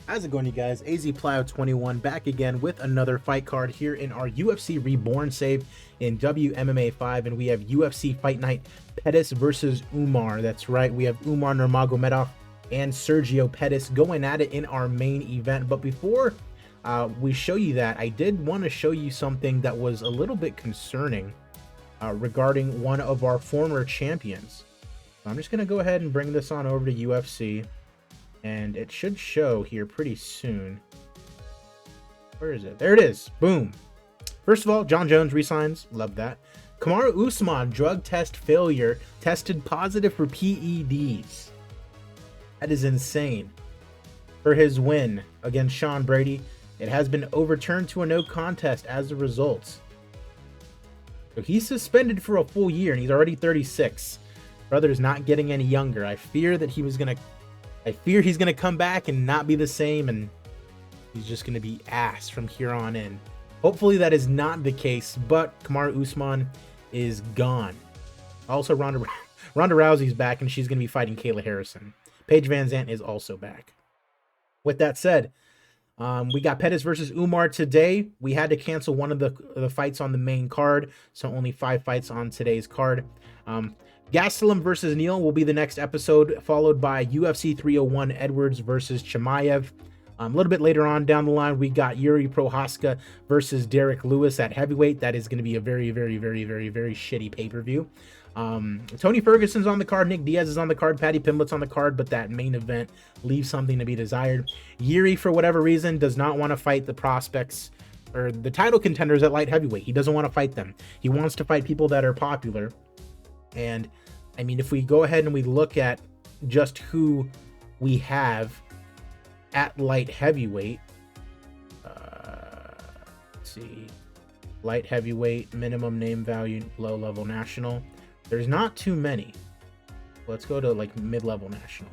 How's it going, you guys? AZ Plyo 21 back again with another fight card here in our UFC Reborn save in WMMA 5, and we have UFC Fight Night Pettis versus Umar. That's right, we have Umar Nurmagomedov and Sergio Pettis going at it in our main event. But before we show you that, I did want to show you something that was a little bit concerning regarding one of our former champions. So I'm just going to go ahead and bring this on over to UFC. And it should show here pretty soon. Where is it? There it is. Boom. First of all, John Jones resigns. Love that. Kamaru Usman, drug test failure, tested positive for PEDs. That is insane. For his win against Sean Brady, it has been overturned to a no contest as a result. So he's suspended for a full year, and he's already 36. Brother's not getting any younger. I fear he's going to come back and not be the same, and he's just going to be ass from here on in. Hopefully that is not the case, but Kamaru Usman is gone. Also, Ronda Rousey's back, and she's going to be fighting Kayla Harrison. Paige Van Zandt is also back. With that said, we got Pettis versus Umar today. We had to cancel one of the fights on the main card, so only 5 fights on today's card. Gastelum versus Neal will be the next episode, followed by UFC 301 Edwards versus Chimaev. A little bit later on down the line, we got Yuri Prohaska versus Derek Lewis at heavyweight. That is going to be a very, very, very, very, very shitty pay-per-view. Tony Ferguson's on the card. Nick Diaz is on the card. Paddy Pimblett's on the card, but that main event leaves something to be desired. Yuri, for whatever reason, does not want to fight the prospects or the title contenders at light heavyweight. He doesn't want to fight them. He wants to fight people that are popular. And I mean, if we go ahead and we look at just who we have at light heavyweight, let's see, light heavyweight, minimum name value, low level national. There's not too many. Let's go to like mid-level national.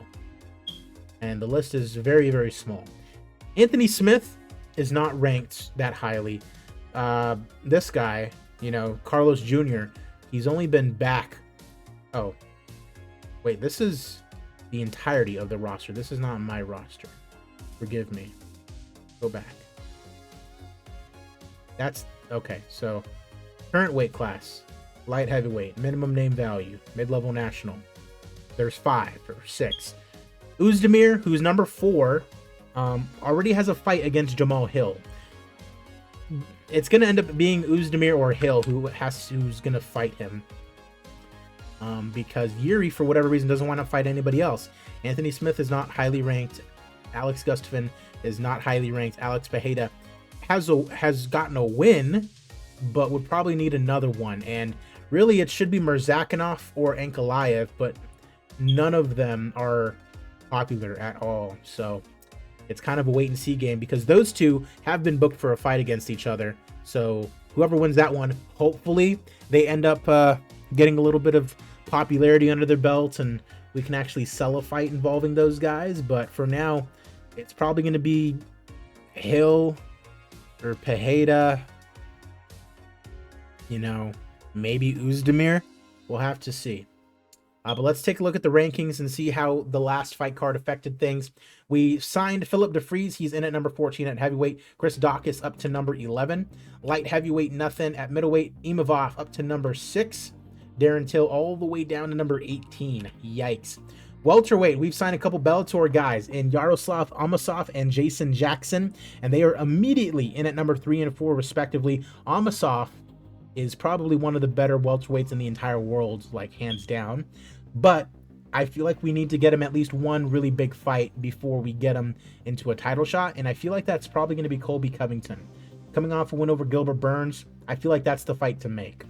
And the list is very, very small. Anthony Smith is not ranked that highly. This guy, Carlos Jr., he's only been back. Oh, wait, this is the entirety of the roster. This is not my roster. Forgive me. Go back. That's okay. So current weight class, light heavyweight, minimum name value, mid-level national. There's 5 or 6. Uzdemir, who's number 4, already has a fight against Jamal Hill. It's going to end up being Uzdemir or Hill who's going to fight him. Because Yuri, for whatever reason, doesn't want to fight anybody else. Anthony Smith is not highly ranked. Alex Gustafsson is not highly ranked. Alex Pereira has gotten a win, but would probably need another one. And really, it should be Mirzakhanov or Ankalaev, but none of them are popular at all. So it's kind of a wait-and-see game because those two have been booked for a fight against each other. So whoever wins that one, hopefully they end up getting a little bit of popularity under their belt and we can actually sell a fight involving those guys. But for now, it's probably going to be Hill or Pereira, maybe Uzdemir. We'll have to see. But let's take a look at the rankings and see how the last fight card affected things. We signed Philip DeFries. He's in at number 14 at heavyweight. Chris Dawkins up to number 11. Light heavyweight, nothing. At middleweight, Imavov up to number 6. Darren Till all the way down to number 18. Yikes. Welterweight, we've signed a couple Bellator guys in Yaroslav Amosov and Jason Jackson, and they are immediately in at number 3 and 4 respectively. Amosov is probably one of the better welterweights in the entire world, like hands down, but I feel like we need to get him at least one really big fight before we get him into a title shot, and I feel like that's probably going to be Colby Covington. Coming off a win over Gilbert Burns, I feel like that's the fight to make.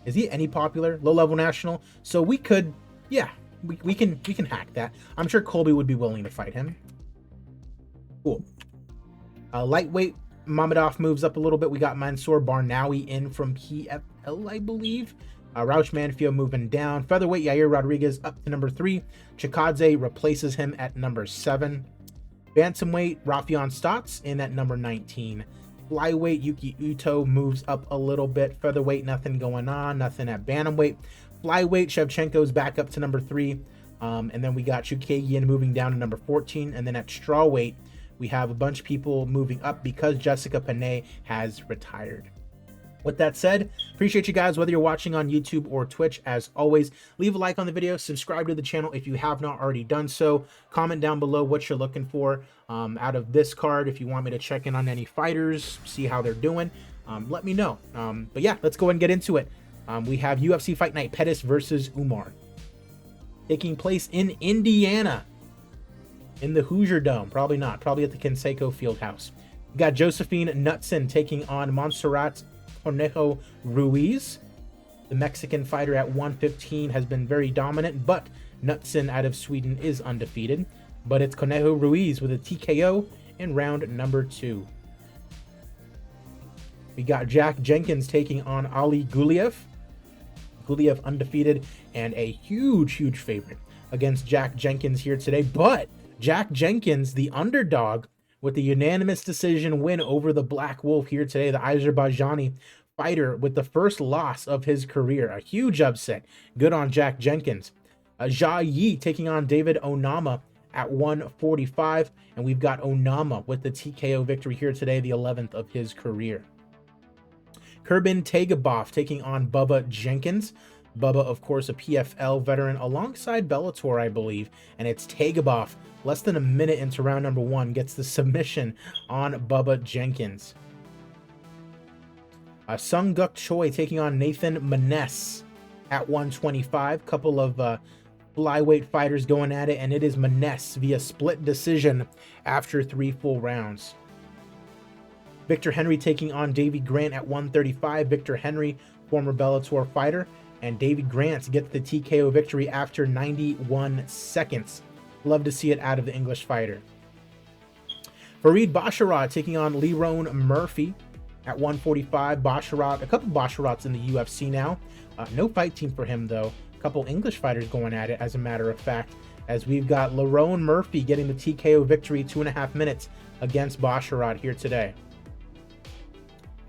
Is he any popular? Low-level national? So we could, yeah, we can hack that. I'm sure Colby would be willing to fight him. Cool. Lightweight, Mamedov moves up a little bit. We got Mansour Barnawi in from PFL, I believe. Rauch Manfio moving down. Featherweight, Yair Rodriguez up to number 3. Chikadze replaces him at number 7. Bantamweight, Rafion Stotts in at number 19. Flyweight, Yuki Uto moves up a little bit. Featherweight, nothing going on. Nothing at bantamweight. Flyweight, Shevchenko's back up to number 3. And then we got Chukagian moving down to number 14. And then at strawweight, we have a bunch of people moving up because Jessica Panay has retired. With that said, appreciate you guys, whether you're watching on YouTube or Twitch. As always, leave a like on the video, subscribe to the channel if you have not already done so. Comment down below what you're looking for out of this card. If you want me to check in on any fighters, see how they're doing, let me know. But yeah, let's go ahead and get into it. We have UFC Fight Night Pettis versus Umar, taking place in Indiana, in the Hoosier Dome. Probably not, probably at the Conseco Fieldhouse. We got Josephine Knutson taking on Montserrat Conejo Ruiz. The Mexican fighter at 115 has been very dominant, but Knutson out of Sweden is undefeated. But it's Conejo Ruiz with a TKO in round number 2. We got Jack Jenkins taking on Ali Guliev. Guliev undefeated and a huge favorite against Jack Jenkins here today. But Jack Jenkins, the underdog, with the unanimous decision win over the Black Wolf here today, the Azerbaijani fighter with the first loss of his career. A huge upset. Good on Jack Jenkins. Jia Yi taking on David Onama at 145. And we've got Onama with the TKO victory here today, the 11th of his career. Kurbin Tagabov taking on Bubba Jenkins. Bubba, of course, a PFL veteran alongside Bellator, I believe. And it's Tagabov, less than a minute into round number 1, gets the submission on Bubba Jenkins. Sung Guk Choi taking on Nathan Maness at 125. Couple of flyweight fighters going at it, and it is Maness via split decision after 3 full rounds. Victor Henry taking on Davy Grant at 135. Victor Henry, former Bellator fighter, and Davy Grant gets the TKO victory after 91 seconds. Love to see it out of the English fighter. Fareed Basharat taking on Lerone Murphy at 145. Basharat, a couple Basharats in the UFC now. No fight team for him, though. A couple English fighters going at it, as a matter of fact, as we've got Lerone Murphy getting the TKO victory, 2.5 minutes against Basharat here today.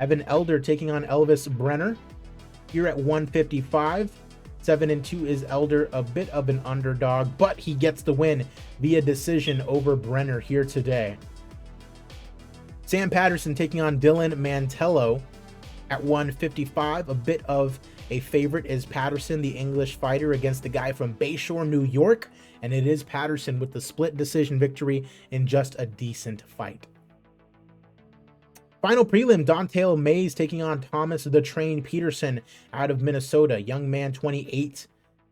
Evan Elder taking on Elvis Brenner here at 155. 7-2 is Elder, a bit of an underdog, but he gets the win via decision over Brenner here today. Sam Patterson taking on Dylan Mantello at 155. A bit of a favorite is Patterson, the English fighter, against the guy from Bayshore, New York, and it is Patterson with the split decision victory in just a decent fight. Final prelim, Don'Tale Mayes taking on Thomas the Train Peterson out of Minnesota. Young man, 28,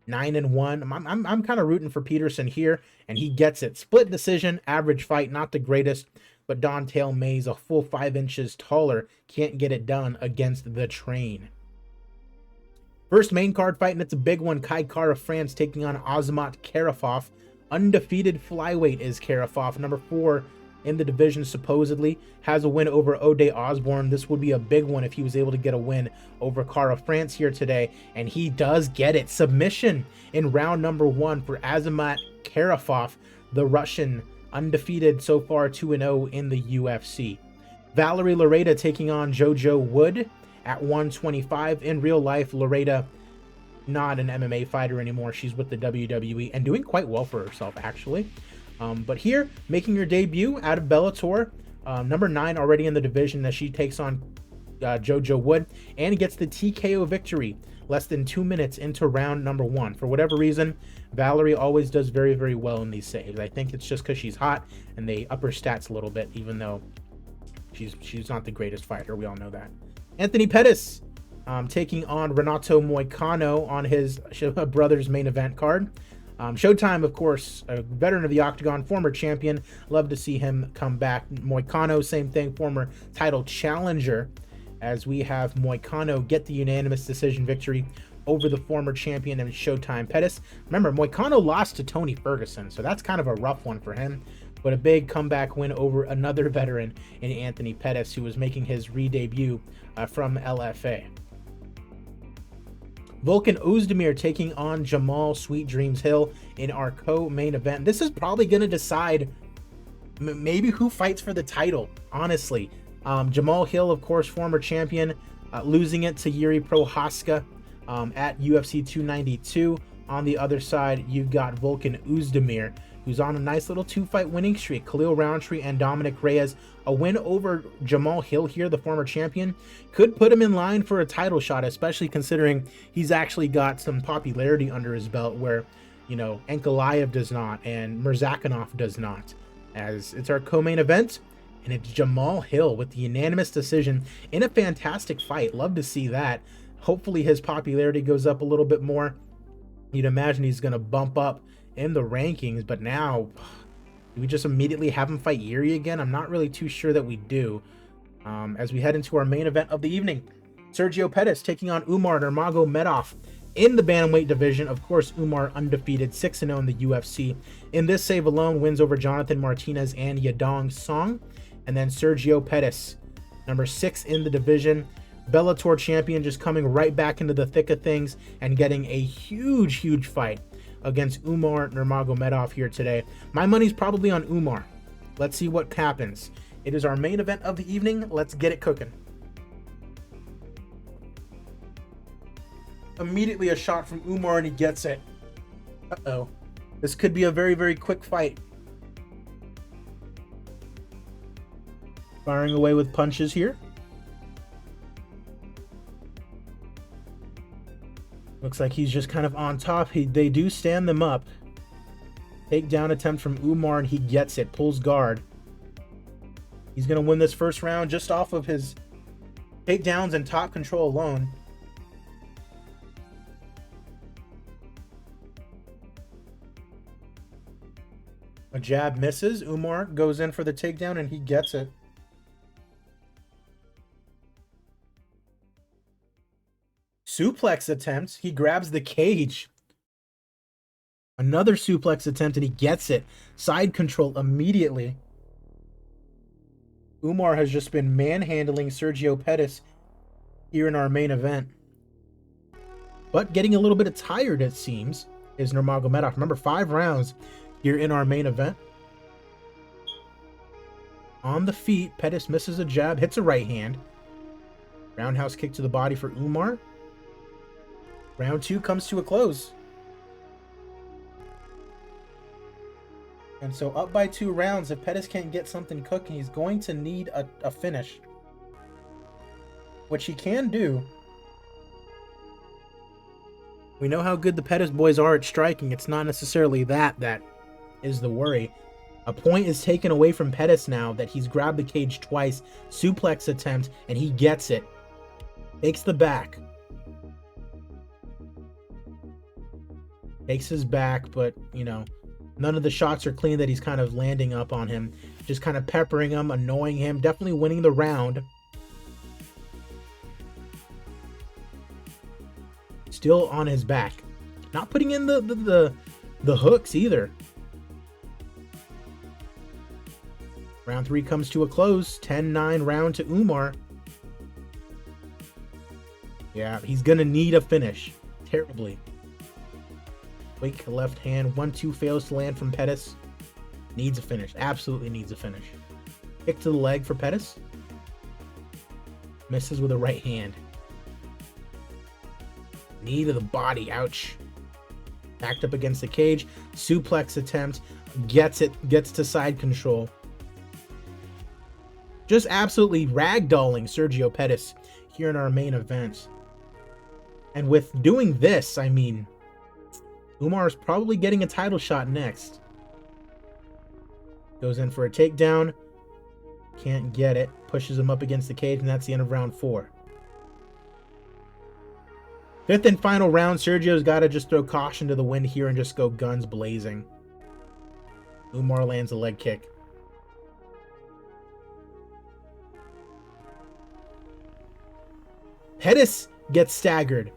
9-1. I'm kind of rooting for Peterson here, and he gets it. Split decision, average fight, not the greatest, but Don'Tale Mayes, a full 5 inches taller, can't get it done against the Train. First main card fight, and it's a big one. Kai Kara France taking on Azamat Karafov. Undefeated flyweight is Karafov, number 4 in the division, supposedly. Has a win over O'Day Osborne. This would be a big one if he was able to get a win over Kara France here today, and he does get it. Submission in round number 1 for Azamat Karafov, the Russian, undefeated so far, 2-0 in the UFC. Valerie Loreda taking on JoJo Wood at 125. In real life, Loreda not an MMA fighter anymore. She's with the WWE and doing quite well for herself, actually. But here, making her debut out of Bellator, number 9 already in the division, as she takes on JoJo Wood and gets the TKO victory less than 2 minutes into round number 1. For whatever reason, Valerie always does very well in these saves. I think it's just because she's hot and they up her stats a little bit, even though she's not the greatest fighter. We all know that. Anthony Pettis taking on Renato Moicano on his brother's main event card. Showtime, of course, a veteran of the Octagon, former champion. Love to see him come back. Moicano, same thing, former title challenger, as we have Moicano get the unanimous decision victory over the former champion and Showtime Pettis. Remember, Moicano lost to Tony Ferguson, so that's kind of a rough one for him, but a big comeback win over another veteran in Anthony Pettis, who was making his re-debut from LFA. Volkan Ozdemir taking on Jamal Sweet Dreams Hill in our co-main event. This is probably going to decide maybe who fights for the title, honestly. Jamal Hill, of course, former champion, losing it to Yuri Prohaska at UFC 292 on the other side, you've got Volkan Oezdemir, who's on a nice little 2-fight winning streak. Khalil Roundtree and Dominic Reyes. A win over Jamal Hill here, the former champion, could put him in line for a title shot, especially considering he's actually got some popularity under his belt where, you know, Ankalaev does not and Murzakanov does not. As it's our co-main event, and it's Jamal Hill with the unanimous decision in a fantastic fight. Love to see that. Hopefully his popularity goes up a little bit more. You'd imagine he's going to bump up in the rankings, but now do we just immediately have him fight Yuri again? I'm not really too sure that we do. As we head into our main event of the evening, Sergio Pettis taking on Umar Nurmagomedov in the bantamweight division. Of course, Umar undefeated, 6-0 in the UFC. In this save alone, wins over Jonathan Martinez and Yadong Song. And then Sergio Pettis, number 6 in the division, Bellator champion, just coming right back into the thick of things and getting a huge fight against Umar Nurmagomedov here today. My money's probably on Umar. Let's see what happens. It is our main event of the evening. Let's get it cooking. Immediately a shot from Umar and he gets it. Uh-oh. This could be a very quick fight. Firing away with punches here. Looks like he's just kind of on top. They do stand them up. Takedown attempt from Umar and he gets it. Pulls guard. He's going to win this first round just off of his takedowns and top control alone. A jab misses. Umar goes in for the takedown and he gets it. Suplex attempt. He grabs the cage. Another suplex attempt and he gets it. Side control immediately. Umar has just been manhandling Sergio Pettis here in our main event. But getting a little bit tired, it seems, is Nurmagomedov. Remember, 5 rounds here in our main event. On the feet, Pettis misses a jab, hits a right hand. Roundhouse kick to the body for Umar. Round 2 comes to a close. And so up by 2 rounds, if Pettis can't get something cooking, he's going to need a finish. Which he can do. We know how good the Pettis boys are at striking. It's not necessarily that is the worry. A point is taken away from Pettis now that he's grabbed the cage twice. Suplex attempt, and he gets it. Takes the back. Takes his back, but, you know, none of the shots are clean that he's kind of landing up on him. Just kind of peppering him, annoying him, definitely winning the round. Still on his back. Not putting in the hooks either. Round 3 comes to a close. 10-9 round to Umar. Yeah, he's going to need a finish. Terribly. Quick left hand. 1-2 fails to land from Pettis. Needs a finish. Absolutely needs a finish. Kick to the leg for Pettis. Misses with a right hand. Knee to the body. Ouch. Backed up against the cage. Suplex attempt. Gets it. Gets to side control. Just absolutely ragdolling Sergio Pettis here in our main event. And with doing this, I mean, Umar is probably getting a title shot next. Goes in for a takedown. Can't get it. Pushes him up against the cage, and that's the end of round 4. 5th and final round. Sergio's got to just throw caution to the wind here and just go guns blazing. Umar lands a leg kick. Pettis gets staggered.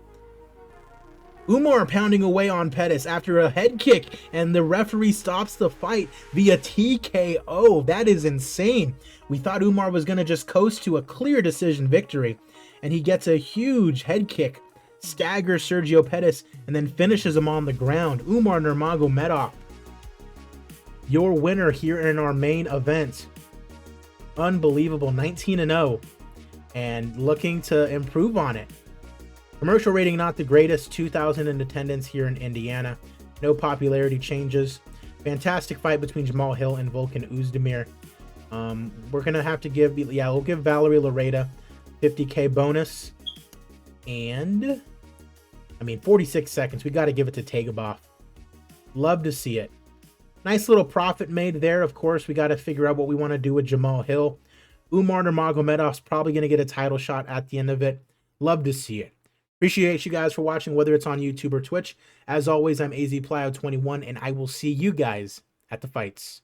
Umar pounding away on Pettis after a head kick, and the referee stops the fight via TKO. That is insane. We thought Umar was going to just coast to a clear decision victory, and he gets a huge head kick, staggers Sergio Pettis, and then finishes him on the ground. Umar Nurmagomedov, your winner here in our main event. Unbelievable, 19-0, and looking to improve on it. Commercial rating not the greatest, 2,000 in attendance here in Indiana. No popularity changes. Fantastic fight between Jamal Hill and Volkan Oezdemir. We're going to have to give, yeah, we'll give Valerie Lareda 50K bonus. And, I mean, 46 seconds. We got to give it to Tagabov. Love to see it. Nice little profit made there. Of course, we got to figure out what we want to do with Jamal Hill. Umar Nurmagomedov's probably going to get a title shot at the end of it. Love to see it. Appreciate you guys for watching, whether it's on YouTube or Twitch. As always, I'm AZPlyo21, and I will see you guys at the fights.